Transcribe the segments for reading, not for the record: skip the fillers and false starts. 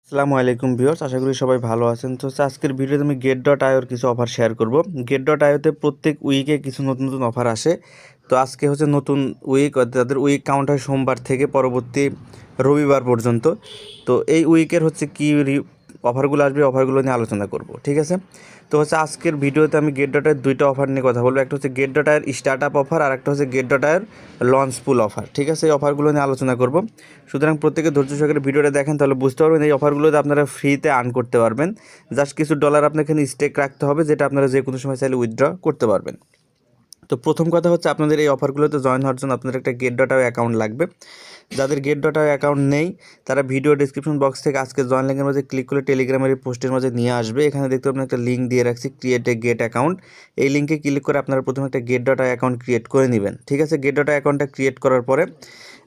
আসসালামু আলাইকুম ভিউয়ার্স, আশা করি সবাই ভালো আছেন। তো আজকের ভিডিওতে আমি গেট.আইওর কিছু অফার শেয়ার করব। গেট.আইওতে প্রত্যেক উইকে কিছু নতুন নতুন অফার আসে। তো আজকে হচ্ছে নতুন উইক, তাদের উইক কাউন্ট হয় সোমবার থেকে পরবর্তী রবিবার পর্যন্ত। তো এই উইকের হচ্ছে কি অফারগুলো আসবে, অফারগুলো নিয়ে আলোচনা করব, ঠিক আছে। তো আজকের ভিডিওতে আমি গেট.আইয়ের দুইটা অফার নিয়ে কথা বলবো। একটা হচ্ছে গেট.আইয়ের স্টার্ট আপ অফার, আর একটা হচ্ছে গেট.আইয়ের লঞ্চ পুল অফার, ঠিক আছে। এই অফারগুলো নিয়ে আলোচনা করব। সুতরাং প্রত্যেকে ধৈর্য সহকারে ভিডিওটা দেখেন, তাহলে বুঝতে পারবেন এই অফারগুলোতে আপনারা ফ্রিতে আর্ন করতে পারবেন। জাস্ট কিছু ডলার আপনাকে এখানে স্টেক রাখতে হবে, যেটা আপনারা যে কোনো সময় চাইলে উইথড্র করতে পারবেন। তো প্রথম কথা হচ্ছে, আপনাদের এই অফারগুলোতে জয়েন হওয়ার জন্য আপনাদের একটা গেট.আইও অ্যাকাউন্ট লাগবে। যাদের গেট.আইও অ্যাকাউন্ট নেই, তারা ভিডিও ডিসক্রিপশন বক্স থেকে আজকে জয়েন লিঙ্কের মাঝে ক্লিক করে টেলিগ্রামের এই পোস্টের মাঝে নিয়ে আসবে। এখানে দেখতে পাবেন একটা লিঙ্ক দিয়ে রাখছি, ক্রিয়েট এ গেট অ্যাকাউন্ট। এই লিঙ্কে ক্লিক করে আপনারা প্রথমে একটা গেট.আইও অ্যাকাউন্ট ক্রিয়েট করে নেবেন, ঠিক আছে। গেট.আইও অ্যাকাউন্টটা ক্রিয়েট করার পরে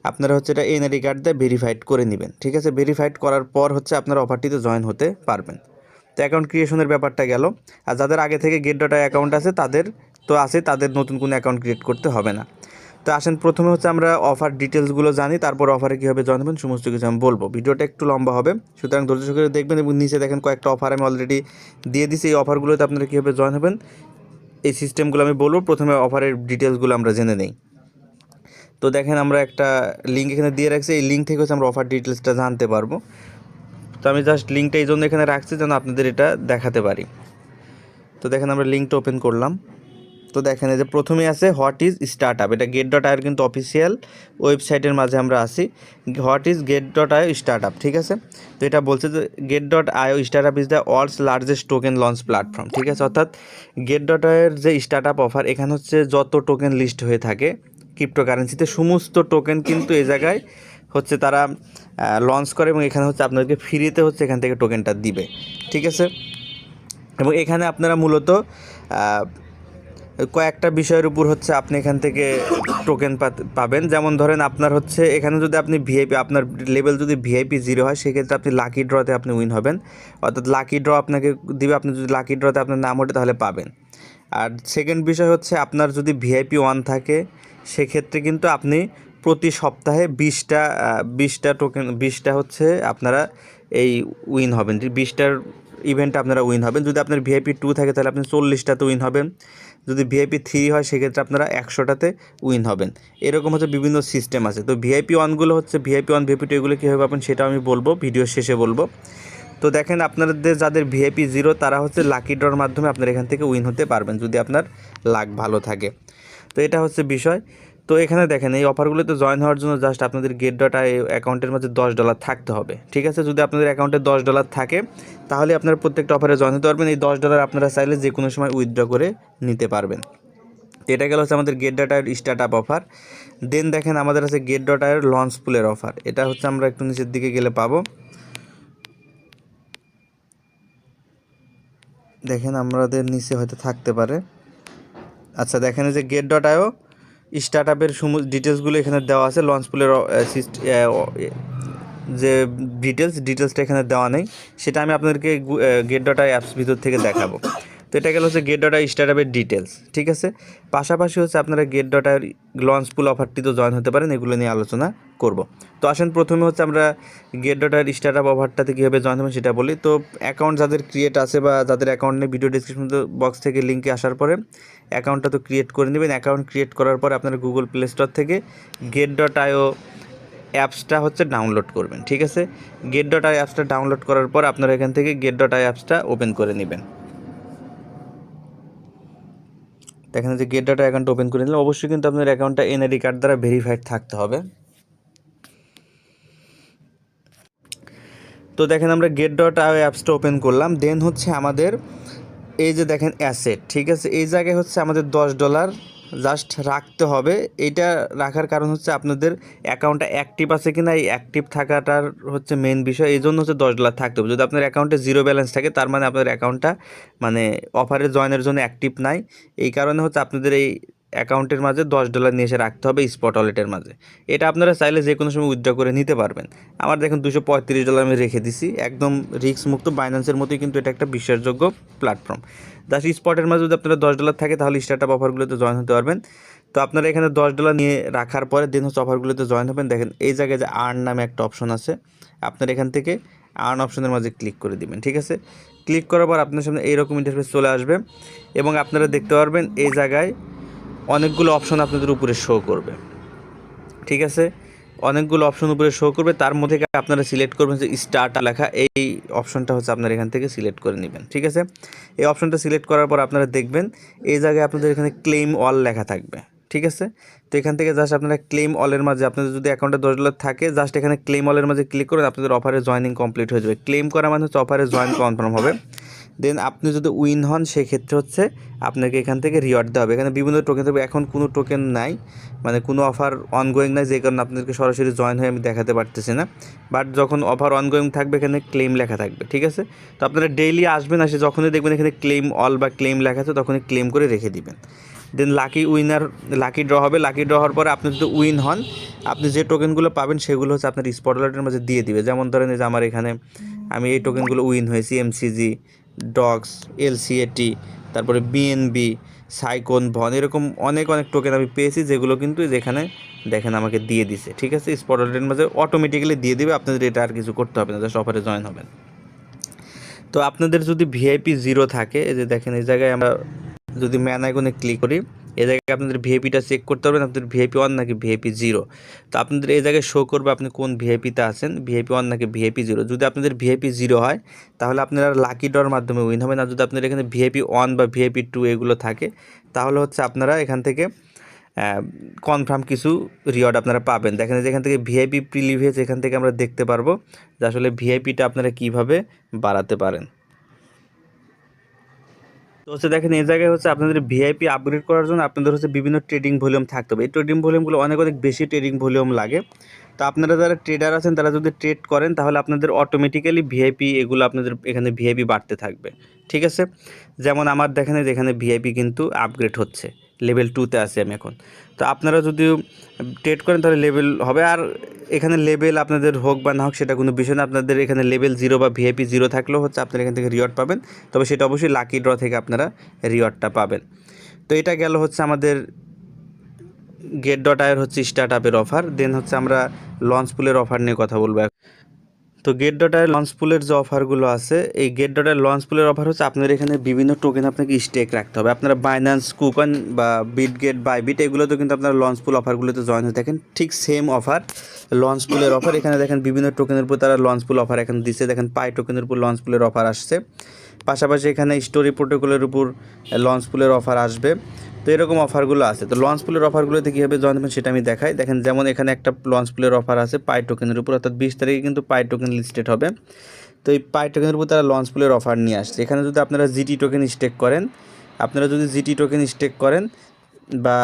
আপনারা হচ্ছে এটা এনআইডি কার্ড দিয়ে ভেরিফাইড করে নেবেন, ঠিক আছে। ভেরিফাইড করার পর হচ্ছে আপনারা অফারটিতে জয়েন হতে পারবেন। তো অ্যাকাউন্ট ক্রিয়েশনের ব্যাপারটা গেল। আর যাদের আগে থেকে গেট.আইও অ্যাকাউন্ট আছে তাদের নতুন কোনো অ্যাকাউন্ট ক্রিয়েট করতে হবে না। তো আসেন, প্রথমে হচ্ছে আমরা অফার ডিটেলসগুলো জানি, তারপর অফারে কীভাবে জয়েন হবেন সমস্ত কিছু আমি বলবো। ভিডিওটা একটু লম্বা হবে, সুতরাং ধৈর্য সহকারে দেখবেন। এবং নিচে দেখেন কয়েকটা অফার আমি অলরেডি দিয়ে দিছি। এই অফারগুলোতে আপনারা কীভাবে জয়েন হবেন এই সিস্টেমগুলো আমি বলবো। প্রথমে অফারের ডিটেলসগুলো আমরা জেনে নেই। তো দেখেন, আমরা একটা লিঙ্ক এখানে দিয়ে রাখছি। এই লিঙ্ক থেকে হচ্ছে আমরা অফার ডিটেলসটা জানতে পারবো। তো আমি জাস্ট লিঙ্কটা এই জন্য এখানে রাখছি যেন আপনাদের এটা দেখাতে পারি। তো দেখেন, আমরা লিঙ্কটা ওপেন করলাম। তো দেখেন, এই যে প্রথমেই আছে হোয়াট ইজ স্টার্ট আপ। এটা গেট.আইওর কিন্তু অফিসিয়াল ওয়েবসাইটের মাঝে আমরা আছি। What is Gate io start up, ঠিক আছে। তো এটা বলছে যে Gate io start up is the world's largest token launch platform, ঠিক আছে। অর্থাৎ গেট.আইওর যে স্টার্ট আপ অফার, এখানে হচ্ছে যত টোকেন লিস্ট হয়ে থাকে ক্রিপ্টোকারেন্সিতে, সমস্ত টোকেন কিন্তু এই জায়গায় হচ্ছে তারা লঞ্চ করে, এবং এখানে হচ্ছে আপনাদেরকে ফ্রিতে হচ্ছে এখান থেকে টোকেনটা দিবে, ঠিক আছে। এবং এখানে আপনারা মূলত কয়েকটা বিষয়ের উপর হচ্ছে আপনি এখান থেকে টোকেন পাবেন। যেমন ধরেন, আপনার হচ্ছে এখানে যদি আপনি ভিআইপি, আপনার লেভেল যদি ভিআইপি 0 হয়, সেক্ষেত্রে আপনি লাকি ড্রতে আপনি উইন হবেন। অর্থাৎ লাকি ড্র আপনাকে দিবে, আপনি যদি লাকি ড্রতে আপনার নাম ওঠে তাহলে পাবেন। আর সেকেন্ড বিষয় হচ্ছে, আপনার যদি ভিআইপি 1 থাকে, সেক্ষেত্রে কিন্তু আপনি প্রতি সপ্তাহে 20টা টোকেন, 20টা হচ্ছে আপনারা এই উইন হবেন, 20টার ইভেন্টে আপনারা উইন হবেন। যদি আপনার ভিআইপি 2 থাকে, তাহলে আপনি 40টাতে উইন হবেন। যদি ভিআইপি 3 হয়, সেক্ষেত্রে আপনারা 100টাতে উইন হবেন। এরকম হচ্ছে বিভিন্ন সিস্টেম আছে। তো ভিআইপি 1গুলো হচ্ছে ভিআইপি 1, ভিআইপি 2 এগুলো কীভাবে পাবেন সেটাও আমি বলবো, ভিডিওর শেষে বলবো। তো দেখেন, আপনাদের যাদের ভিআইপি 0, তারা হচ্ছে লাকি ড্রর মাধ্যমে আপনারা এখান থেকে উইন হতে পারবেন যদি আপনার লাক ভালো থাকে। তো এটা হচ্ছে বিষয়। তো এখানে দেখেন, এই অফারগুলোতে জয়েন হওয়ার জন্য জাস্ট আপনাদের গেট.আইও অ্যাকাউন্টের মধ্যে $10 থাকতে হবে, ঠিক আছে। যদি আপনাদের অ্যাকাউন্টে $10 থাকে, তাহলে আপনারা প্রত্যেকটা অফারে জয়েন হতে পারবেন। এই $10 আপনারা চাইলে যে কোনো সময় উইথড্র করে নিতে পারবেন। তো এটা গেল হচ্ছে আমাদের গেট.আইওর স্টার্ট আপ অফার। দেন দেখেন, আমাদের আছে গেট.আইওর লঞ্চ পুলের অফার। এটা হচ্ছে আমরা একটু নিচের দিকে গেলে পাবো। দেখেন, আমাদের নিচে হয়তো থাকতে পারে। আচ্ছা, দেখেন যে গেট.আইও স্টার্ট আপের ডিটেলসগুলো এখানে দেওয়া আছে। লঞ্চ পুলের যে ডিটেলসটা এখানে দেওয়া নেই, সেটা আমি আপনাদেরকে গেট.আইও অ্যাপস ভিতর থেকে দেখাবো। তো এটা গেল হচ্ছে গেট.আইও স্টার্ট আপের ডিটেলস, ঠিক আছে। পাশাপাশি হচ্ছে আপনারা গেট.আইওর লঞ্চ পুল অফারটিতেও জয়েন হতে পারেন, এগুলো নিয়ে আলোচনা করব। তো আসেন, প্রথমে হচ্ছে আমরা গেট.আইওর স্টার্ট আপ অফারটাতে কীভাবে জয়েন হবেন সেটা বলি। তো অ্যাকাউন্ট যাদের ক্রিয়েট আছে বা যাদের অ্যাকাউন্ট নেই, ভিডিও ডিসক্রিপশন বক্স থেকে লিঙ্কে আসার পরে অ্যাকাউন্টটা তো ক্রিয়েট করে নেবেন। অ্যাকাউন্ট ক্রিয়েট করার পরে আপনারা গুগল প্লে স্টোর থেকে গেট.আইও অ্যাপসটা হচ্ছে ডাউনলোড করবেন, ঠিক আছে। গেট.আইও অ্যাপসটা ডাউনলোড করার পর আপনারা এখান থেকে গেট.আইও অ্যাপসটা ওপেন করে নেবেন। দেখেন যে গেট.আইও অ্যাকাউন্ট ওপেন করে নিলে অবশ্যই কিন্তু আপনার অ্যাকাউন্টটা এনআইডি কার্ড দ্বারা ভেরিফাইড থাকতে হবে। তো দেখেন, আমরা গেট.আইও অ্যাপসটা ওপেন করলাম। দেন হচ্ছে আমাদের এই যে দেখেন অ্যাসেট, ঠিক আছে। এই জায়গায় হচ্ছে আমাদের $10 জাস্ট রাখতে হবে। এইটা রাখার কারণ হচ্ছে আপনাদের অ্যাকাউন্টটা অ্যাক্টিভ আছে কিনা, এই অ্যাক্টিভ থাকাটার হচ্ছে মেন বিষয়। এই জন্য হচ্ছে $10 থাকতে হবে। যদি আপনার অ্যাকাউন্টে 0 ব্যালেন্স থাকে, তার মানে আপনার অ্যাকাউন্টটা মানে অফারে জয়েনের জন্য অ্যাক্টিভ নাই। এই কারণে হচ্ছে আপনাদের এই অ্যাকাউন্টের মাঝে $10 নিয়ে এসে রাখতে হবে স্পট ওয়ালেটের মাঝে। এটা আপনারা চাইলে যে কোনো সময় উইথড্র করে নিতে পারবেন। আমার দেখুন $235 আমি রেখে দিছি, একদম রিস্ক মুক্ত। বাইন্যান্সের মতোই কিন্তু এটা একটা বিশ্বাসযোগ্য প্ল্যাটফর্ম। জাস্ট স্পটের মাঝে যদি আপনারা $10 থাকে, তাহলে স্টার্ট আপ অফারগুলোতে জয়েন হতে পারবেন। তো আপনারা এখানে $10 নিয়ে রাখার পরে দেন হচ্ছে অফারগুলোতে জয়েন হবেন। দেখেন এই জায়গায় যে আর্ন নামে একটা অপশন আছে, আপনারা এখান থেকে আর্ন অপশনের মাঝে ক্লিক করে দিবেন। ঠিক আছে, ক্লিক করার পর আপনার সামনে এইরকম ইন্টারফেস চলে আসবে এবং আপনারা দেখতে পারবেন এই জায়গায় অনেকগুলো অপশন আপনাদের উপরে শো করবে। ঠিক আছে, অনেকগুলো অপশন উপরে শো করবে, তার মধ্যে আপনারা সিলেক্ট করবেন যে স্টার্ট লেখা, এই অপশনটা হচ্ছে আপনারা এখান থেকে সিলেক্ট করে নেবেন। ঠিক আছে, এই অপশনটা সিলেক্ট করার পর আপনারা দেখবেন এই জায়গায় আপনাদের এখানে ক্লেম অল লেখা থাকবে। ঠিক আছে, তো এখান থেকে জাস্ট আপনারা ক্লেম অলের মাঝে, আপনাদের যদি অ্যাকাউন্টে $10 থাকে জাস্ট এখানে ক্লেম অলের মাঝে ক্লিক করে আপনাদের অফারে জয়েনিং কমপ্লিট হয়ে যাবে। ক্লেম করা মানে হচ্ছে অফারে জয়েন কনফার্ম হবে। দেন আপনি যদি উইন হন সেক্ষেত্রে হচ্ছে আপনাকে এখান থেকে রিওয়ার্ড দেওয়া হবে। এখানে বিভিন্ন টোকেন থাকবে, এখন কোনো টোকেন নাই, মানে কোনো অফার অনগোয়িং নাই, যে কারণে আপনাদেরকে সরাসরি জয়েন হয়ে আমি দেখাতে পারতেছি না। বাট যখন অফার অনগোয়িং থাকবে এখানে ক্লেম লেখা থাকবে। ঠিক আছে, তো আপনারা ডেইলি আসবেন, আসে যখনই দেখবেন এখানে ক্লেম অল বা ক্লেম লেখা আছে তখনই ক্লেম করে রেখে দিবেন। দেন লাকি ড্র হবে। লাকি ড্র হওয়ার পরে আপনি যদি উইন হন, আপনি যে টোকেনগুলো পাবেন সেগুলো হচ্ছে আপনার স্পটলাইটের মাঝে দিয়ে দিবে। যেমন ধরেন এই যে আমার এখানে আমি এই টোকেনগুলো উইন হয়েছি, এমসিজি, ডগস, এলসিএটি, তারপরে বিএনবি, সাইকন, ভন, এরকম অনেক টোকেন আমি পেয়েছি যেগুলো কিন্তু যেখানে দেখেন আমাকে দিয়ে দিছে। ঠিক আছে, স্পটলাইটের মাঝে অটোমেটিক্যালি দিয়ে দিবে, আপনাদের এটা আর কিছু করতে হবে না, জাস্ট অফারে জয়েন হবেন। তো আপনাদের যদি ভিআইপি 0 থাকে, এই যে দেখেন এই জায়গায় আমরা যদি ম্যান আইকনে ক্লিক করি, এই জায়গায় আপনাদের ভিআইপিটা চেক করতে পারবেন আপনাদের ভিআইপি 1 নাকি ভিআইপি 0। তো আপনাদের এই জায়গায় শো করবে আপনি কোন ভিআইপিতে আছেন, ভিআইপি 1 নাকি ভিআইপি 0। যদি আপনাদের ভিআইপি 0 হয় তাহলে আপনারা লাকি ড্রর মাধ্যমে উইন হবেন। আর যদি আপনাদের এখানে ভিআইপি 1 বা ভিআইপি 2 এগুলো থাকে তাহলে হচ্ছে আপনারা এখান থেকে কনফার্ম কিছু রিওয়ার্ড আপনারা পাবেন। দেখেন যে এখান থেকে ভিআইপি প্রিলিভিয়াস, এখান থেকে আমরা দেখতে পারবো যে আসলে ভিআইপিটা আপনারা কীভাবে বাড়াতে পারেন। তো হচ্ছে দেখেন এই জায়গায় হচ্ছে আপনাদের ভিআইপি আপগ্রেড করার জন্য আপনাদের হচ্ছে বিভিন্ন ট্রেডিং ভলিউম থাকতে হবে। এই ট্রেডিং ভলিউমগুলো অনেক বেশি ট্রেডিং ভলিউম লাগে। তো আপনারা যারা ট্রেডার আছেন তারা যদি ট্রেড করেন তাহলে আপনাদের অটোমেটিক্যালি ভিআইপি এগুলো আপনাদের এখানে ভিআইপি বাড়তে থাকবে। ঠিক আছে, যেমন আমার দেখেন যেখানে ভিআইপি কিন্তু আপগ্রেড হচ্ছে, লেভেল 2-তে আছি আমি এখন। তো আপনারা যদি ট্রেড করেন তাহলে লেভেল হবে। আর এখানে লেভেল আপনাদের হোক বা না হোক সেটা কোনো বিষয় না, আপনাদের এখানে লেভেল 0 বা ভিআইপি 0 থাকলেও হচ্ছে আপনারা এখান থেকে রিওয়ার্ড পাবেন, তবে সেটা অবশ্যই লাকি ড্র থেকে আপনারা রিওয়ার্ডটা পাবেন। তো এটা গেল হচ্ছে আমাদের get.io হচ্ছে স্টার্ট আপের অফার। দেন হচ্ছে আমরা লঞ্চ পুলের অফার নিয়ে কথা বলবো। তো get.io লঞ্চ পুলের যে অফারগুলো আছে, এই get.io লঞ্চ পুলের অফার হচ্ছে আপনার এখানে বিভিন্ন টোকেন আপনাকে স্টেক রাখতে হবে। আপনারা বাইন্যান্স, কুকয়েন বা বিটগেট, বাইবিট এগুলোতে কিন্তু আপনারা লঞ্চ পুল অফারগুলোতে জয়েন হয়ে থাকেন। ঠিক সেম অফার লঞ্চ পুলের অফার, এখানে দেখেন বিভিন্ন টোকেনের উপর তারা লঞ্চ পুল অফার এখানে দিচ্ছে। দেখেন পাই টোকেনের উপর লঞ্চ পুলের অফার আসছে, পাশাপাশি এখানে স্টোরি প্রোটোকলের উপর লঞ্চ পুলের অফার আসবে। তো এরকম অফারগুলো আছে। তো লঞ্চ পুলের অফারগুলোতে কীভাবে জয়েন হবেন সেটা আমি দেখাই। দেখেন যেমন এখানে একটা লঞ্চ পুলের অফার আছে পাই টোকেনের উপর, অর্থাৎ 20 তারিখে কিন্তু পাই টোকেন লিস্টেড হবে। তো এই পাই টোকেনের উপর তারা লঞ্চ পুলের অফার নিয়ে আসছে। এখানে যদি আপনারা জিটি টোকেন স্টেক করেন, আপনারা যদি জিটি টোকেন স্টেক করেন বা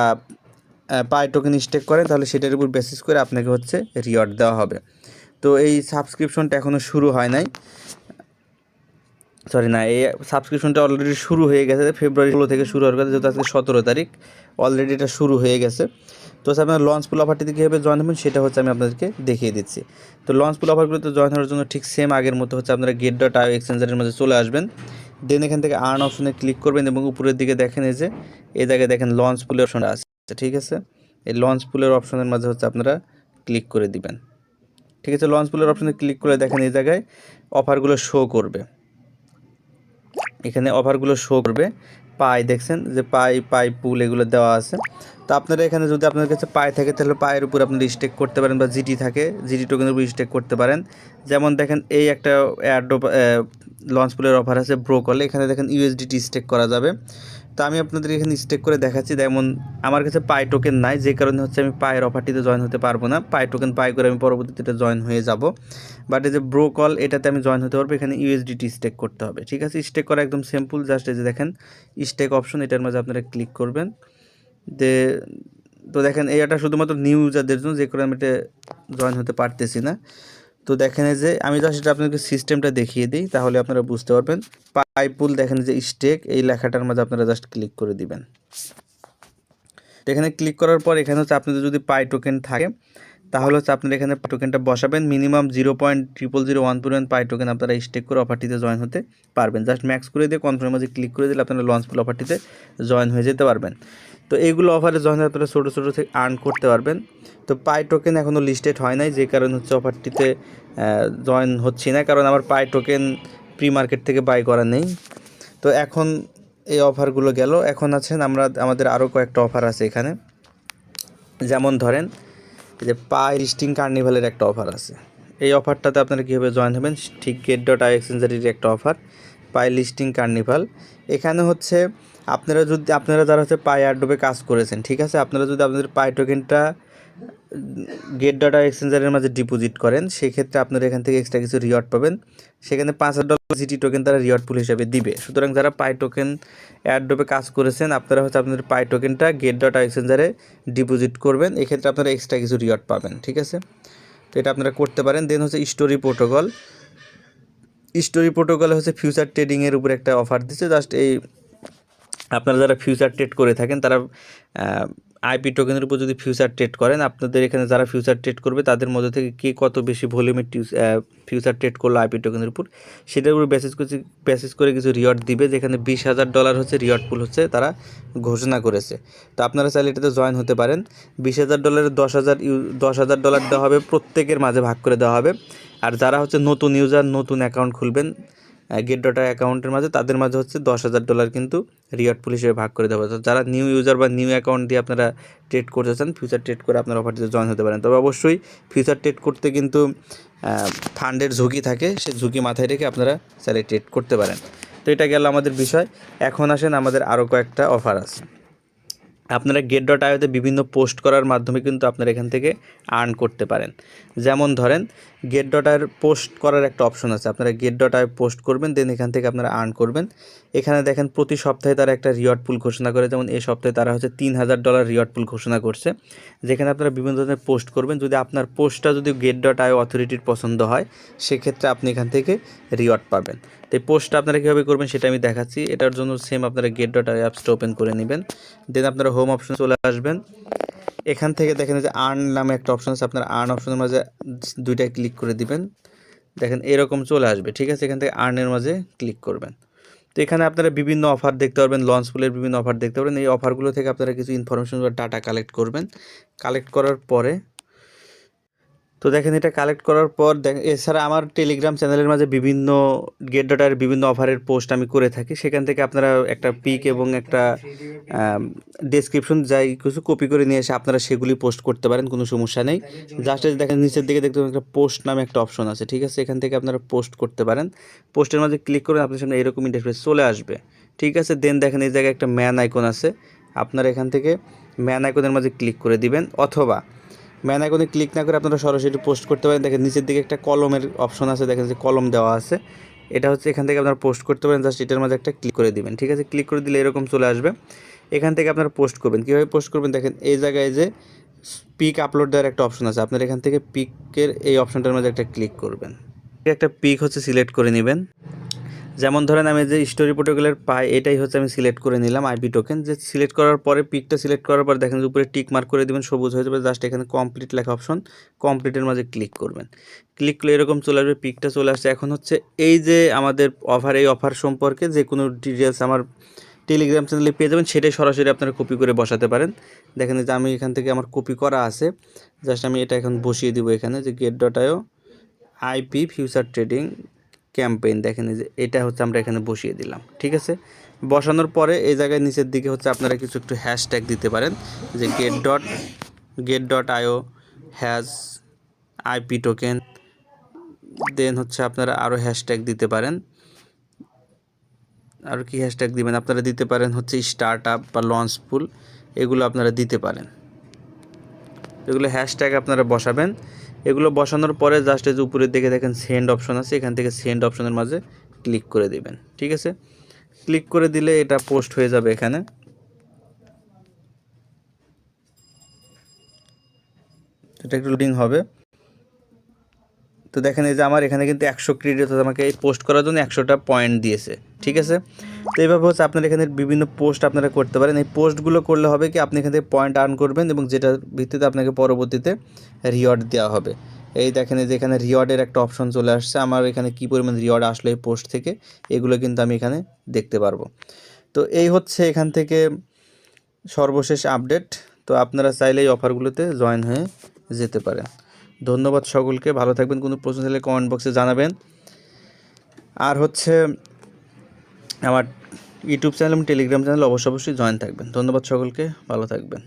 পাই টোকেন স্টেক করেন তাহলে সেটার উপর বেসিস করে আপনাকে হচ্ছে রিওয়ার্ড দেওয়া হবে। তো এই সাবস্ক্রিপশনটা এখনও শুরু হয় নাই, সরি না, এই সাবস্ক্রিপশনটা অলরেডি শুরু হয়ে গেছে। ফেব্রুয়ারি 16 থেকে শুরু হওয়ার কথা, যেহেতু আজকে 17 তারিখ, অলরেডি এটা শুরু হয়ে গেছে। তো আপনার লঞ্চ পুল অফারটিতে কীভাবে জয়েন হবেন সেটা হচ্ছে আমি আপনাদেরকে দেখিয়ে দিচ্ছি। তো লঞ্চ পুল অফারগুলোতে জয়েন হওয়ার জন্য ঠিক সেম আগের মতো হচ্ছে আপনারা get.io এক্সচেঞ্জারের মধ্যে চলে আসবেন। দেন এখান থেকে আর্ন অপশনে ক্লিক করবেন এবং উপরের দিকে দেখেন এই যে এই জায়গায় দেখেন লঞ্চ পুলের অপশনটা আছে। ঠিক আছে, এই লঞ্চ পুলের অপশনের মাঝে হচ্ছে আপনারা ক্লিক করে দিবেন। ঠিক আছে, লঞ্চ পুলের অপশনে ক্লিক করে দেখেন এই জায়গায় অফারগুলো শো করবে, এখানে অফারগুলো শো করবে। পাই দেখছেন যে পাই পুল এগুলো দেওয়া আছে। তো আপনারা এখানে যদি আপনার কাছে পাই থাকে তাহলে পায়ের উপর আপনারা স্টেক করতে পারেন, বা জিটি থাকে জিটি টোকেনের উপর স্টেক করতে পারেন। যেমন দেখেন এই একটা অ্যাডোব লঞ্চ পুলের অফার আছে ব্রোকলে, এখানে দেখেন ইউএসডিটি স্টেক করা যাবে। তো আমি আপনাদের এখানে স্টেক করে দেখাচ্ছি। যেমন আমার কাছে পাই টোকেন নাই, যে কারণে হচ্ছে আমি পায়ের অফারটিতে জয়েন হতে পারবো না। পাই টোকেন পাই করে আমি পরবর্তীতে জয়েন হয়ে যাব। বাট এই যে ব্রোকল এটাতে আমি জয়েন হতে পারবো, এখানে ইউএসডিটি স্টেক করতে হবে। ঠিক আছে, স্টেক করা একদম সিম্পল, জাস্ট এই যে দেখেন স্টেক অপশন, এটার মাঝে আপনারা ক্লিক করবেন। তো দেখেন এটা শুধুমাত্র নিউ ইউজারদের জন্য, যে করে আমি এটা জয়েন হতে পারতেছি না। তো দেখেন যে আমি জাস্ট এটা আপনাকে সিস্টেমটা দেখিয়ে দিই, তাহলে আপনারা বুঝতে পারবেন। পাইপুল দেখেন যে স্টেক এই লেখাটার মধ্যে আপনারা জাস্ট ক্লিক করে দিবেন। তো এখানে ক্লিক করার পর এখানে হচ্ছে আপনাদের যদি পাই টোকেন থাকে তাহলে হচ্ছে আপনারা এখানে টোকেনটা বসাবেন। মিনিমাম 0.0001 পরিমাণ পাই টোকেন আপনারা স্টেক করে অফারটিতে জয়েন হতে পারবেন। জাস্ট ম্যাক্স করে দিয়ে কনফার্মের মাঝে ক্লিক করে দিলে আপনারা লঞ্চ পুল অফারটিতে জয়েন হয়ে যেতে পারবেন। তো এইগুলো অফারে জয়েন হয়ে আপনারা ছোটো ছোটো থেকে আর্ন করতে পারবেন। তো পাই টোকেন এখনও লিস্টেড হয় নাই, যে কারণে হচ্ছে অফারটিতে জয়েন হচ্ছি না, কারণ আমার পাই টোকেন প্রি মার্কেট থেকে বাই করা নেই। তো এখন এই অফারগুলো গেল, এখন আছেন আমাদের আরও কয়েকটা অফার আছে এখানে। যেমন ধরেন যে পাই লিস্টিং কার্নিভালের একটা অফার আছে। এই অফারটাতে আপনারা কীভাবে জয়েন হবেন, ঠিক get.io এক্সচেঞ্জারের একটা অফার পাই লিস্টিং কার্নিভাল। এখানে হচ্ছে আপনারা যারা হচ্ছে পাই এয়ারড্রপে কাজ করেছেন, ঠিক আছে, আপনারা যদি আপনাদের পাই টোকেনটা get.io এক্সচেঞ্জারের মাঝে ডিপোজিট করেন, সেক্ষেত্রে আপনারা এখান থেকে এক্সট্রা কিছু রিওয়ার্ড পাবেন। সেখানে $5,000 জিটি টোকেন তারা রিওয়ার্ড পুল হিসাবে দিবে। সুতরাং যারা পাই টোকেন এয়ারড্রপে কাজ করেছেন, আপনারা হচ্ছে আপনাদের পাই টোকেনটা get.io এক্সচেঞ্জারে ডিপোজিট করবেন, এক্ষেত্রে আপনারা এক্সট্রা কিছু রিওয়ার্ড পাবেন, ঠিক আছে। তো এটা আপনারা করতে পারেন। দেন হচ্ছে স্টোরি প্রোটোকলে হচ্ছে ফিউচার ট্রেডিংয়ের উপর একটা অফার দিচ্ছে। জাস্ট এই আপনারা যারা ফিউচার ট্রেড করে থাকেন, তারা আইপি টোকেনের উপর যদি ফিউচার ট্রেড করেন, আপনাদের এখানে যারা ফিউচার ট্রেড করবে তাদের মধ্যে থেকে কে কত বেশি ভলিউমের ফিউচার ট্রেড করলো আইপি টোকেনের উপর, সেটার উপর বেসিস করে কিছু রিওয়ার্ড দিবে, যেখানে $20,000 হচ্ছে রিওয়ার্ড পুল হচ্ছে তারা ঘোষণা করেছে। তো আপনারা চাইলে এটাতে জয়েন হতে পারেন। $20,000 $10,000 দেওয়া হবে, প্রত্যেকের মাঝে ভাগ করে দেওয়া হবে। আর যারা হচ্ছে নতুন ইউজার, নতুন অ্যাকাউন্ট খুলবেন get.io অ্যাকাউন্টের মাঝে, তাদের মাঝে হচ্ছে $10,000 কিন্তু রিওয়ার্ড পুল হিসেবে ভাগ করে দেওয়া হবে। যারা নিউ ইউজার বা নিউ অ্যাকাউন্ট দিয়ে আপনারা ট্রেড করতে চান, ফিউচার ট্রেড করে আপনারা অফারটিতে জয়েন হতে পারেন। তবে অবশ্যই ফিউচার ট্রেড করতে কিন্তু ফান্ডের ঝুঁকি থাকে, সেই ঝুঁকি মাথায় রেখে আপনারা চাইলে ট্রেড করতে পারেন। তো এটা গেল আমাদের বিষয়। এখন আসেন আমাদের আরও কয়েকটা অফার আছে। আপনারা get.ioতে বিভিন্ন পোস্ট করার মাধ্যমে কিন্তু আপনারা এখান থেকে আর্ন করতে পারেন। যেমন ধরেন get.ioর পোস্ট করার একটা অপশন আছে, আপনারা get.io পোস্ট করবেন, দেন এখান থেকে আপনারা আর্ন করবেন। এখানে দেখেন প্রতি সপ্তাহে তারা একটা রিওয়ার্ড পুল ঘোষণা করে, যেমন এই সপ্তাহে তারা হচ্ছে $3,000 রিওয়ার্ড পুল ঘোষণা করছে, যেখানে আপনারা বিভিন্ন ধরনের পোস্ট করবেন। যদি আপনার পোস্টটা যদি get.io অথরিটির পছন্দ হয়, সেক্ষেত্রে আপনি এখান থেকে রিওয়ার্ড পাবেন। তো এই পোস্টটা আপনারা কীভাবে করবেন সেটা আমি দেখাচ্ছি। এটার জন্য সেম আপনারা get.io অ্যাপসটা ওপেন করে নেবেন, দেন আপনারা হোম অপশনে চলে আসবেন। এখান থেকে দেখেন যে আর্ন নামে একটা অপশন আছে, আপনারা আর্ন অপশনের মাঝে দুইটায় ক্লিক করে দিবেন, দেখেন এরকম চলে আসবে, ঠিক আছে। এখান থেকে আর্নের মাঝে ক্লিক করবেন। তো এখানে আপনারা বিভিন্ন অফার দেখতে পারবেন, লঞ্চ পুলের বিভিন্ন অফার দেখতে পারবেন। এই অফারগুলো থেকে আপনারা কিছু ইনফরমেশন বা ডাটা কালেক্ট করবেন। কালেক্ট করার পরে তো দেখেন এটা কালেক্ট করার পর দেখেন, এছাড়া আমার টেলিগ্রাম চ্যানেলের মাঝে বিভিন্ন get.ioর বিভিন্ন অফারের পোস্ট আমি করে থাকি। সেখান থেকে আপনারা একটা পিক এবং একটা ডেসক্রিপশন যাই কিছু কপি করে নিয়ে এসে আপনারা সেগুলি পোস্ট করতে পারেন, কোনো সমস্যা নেই। জাস্ট দেখেন নিচের দিকে দেখতে পাবেন একটা পোস্ট নামে একটা অপশন আছে, ঠিক আছে। এখান থেকে আপনারা পোস্ট করতে পারেন। পোস্টের মাঝে ক্লিক করে আপনার সামনে এরকম ইন্টারফেস চলে আসবে, ঠিক আছে। দেন দেখেন এই জায়গায় একটা ম্যান আইকন আছে, আপনারা এখান থেকে ম্যান আইকনের মাঝে ক্লিক করে দিবেন, অথবা ম্যান আইকনে ক্লিক না করে আপনারা সরাসরি পোস্ট করতে পারেন। দেখেন নিচের দিকে একটা কলমের অপশন আছে, দেখেন যে কলম দেওয়া আছে, এটা হচ্ছে এখান থেকে আপনারা পোস্ট করতে পারেন। জাস্ট এটার মাঝে একটা ক্লিক করে দিবেন, ঠিক আছে। ক্লিক করে দিলে এরকম চলে আসবে। এখান থেকে আপনারা পোস্ট করবেন। কীভাবে পোস্ট করবেন দেখেন, এই জায়গায় যে পিক আপলোড দেওয়ার একটা অপশন আছে, আপনারা এখান থেকে পিকের এই অপশনটার মাঝে একটা ক্লিক করবেন, একটা পিক হচ্ছে সিলেক্ট করে নেবেন। যেমন ধরেন আমি যে স্টোরি প্রোটোকলের পাই, এটাই হচ্ছে আমি সিলেক্ট করে নিলাম আইপি টোকেন। যে সিলেক্ট করার পরে পিকটা সিলেক্ট করার পর দেখেন উপরে টিক মার্ক করে দেবেন, সবুজ হয়ে যাবে। জাস্ট এখানে কমপ্লিট লেখা অপশন, কমপ্লিটের মাঝে ক্লিক করবেন। ক্লিক করলে এরকম চলে আসবে, পিকটা চলে আসছে। এখন হচ্ছে এই যে আমাদের অফার, এই অফার সম্পর্কে যে কোনো ডিটেলস আমার টেলিগ্রাম চ্যানেলে পেয়ে যাবেন, সেটাই সরাসরি আপনারা কপি করে বসাতে পারেন। দেখেন যে আমি এখান থেকে আমার কপি করা আছে, জাস্ট আমি এটা এখন বসিয়ে দিব এখানে, যে get.io IP future trading campaign, দেখেন যে এটা হচ্ছে আমরা এখানে বসিয়ে দিলাম, ঠিক আছে। বসানোর পরে এই জায়গায় নিচের দিকে হচ্ছে আপনারা কিছু একটু হ্যাশট্যাগ দিতে পারেন, যে get.io হ্যাজ আইপি টোকেন। দেন হচ্ছে আপনারা আরও হ্যাশট্যাগ দিতে পারেন। আর কি হ্যাশট্যাগ দিবেন, আপনারা দিতে পারেন হচ্ছে স্টার্ট আপ বা লঞ্চ পুল, এগুলো আপনারা দিতে পারেন। এগুলো হ্যাশট্যাগ আপনারা বসাবেন। এগুলো বসানোর পরে জাস্ট এই যে উপরের দিকে দেখেন সেন্ড অপশন আছে, এখান থেকে সেন্ড অপশনের মাঝে ক্লিক করে দিবেন, ঠিক আছে। ক্লিক করে দিলে এটা পোস্ট হয়ে যাবে এখানে। এটা একটু লোডিং হবে। তো তো দেখেন এই যে আমার এখানে কিন্তু 100 ক্রেডিট আমাকে এই পোস্ট করার জন্য 100টা পয়েন্ট দিয়েছে, ঠিক আছে। তো এইভাবে হচ্ছে আপনার এখানে বিভিন্ন পোস্ট আপনারা করতে পারেন। এই পোস্টগুলো করলে হবে কি আপনি এখান থেকে পয়েন্ট আর্ন করবেন এবং যেটার ভিত্তিতে আপনাকে পরবর্তীতে রিওয়ার্ড দেওয়া হবে। এই দেখেন এই যে এখানে রিওয়ার্ডের একটা অপশন চলে আসছে, আমার এখানে কী পরিমাণ রিওয়ার্ড আসলো এই পোস্ট থেকে এগুলো কিন্তু আমি এখানে দেখতে পারবো। তো এই হচ্ছে এখান থেকে সর্বশেষ আপডেট। তো আপনারা চাইলে এই অফারগুলোতে জয়েন হয়ে যেতে পারেন। ধন্যবাদ সকলকে, ভালো থাকবেন। কোনো প্রশ্ন থাকলে কমেন্ট বক্সে জানাবেন। আর হচ্ছে আমার ইউটিউব চ্যানেল এবং টেলিগ্রাম চ্যানেল অবশ্যই জয়েন থাকবেন। ধন্যবাদ সকলকে, ভালো থাকবেন।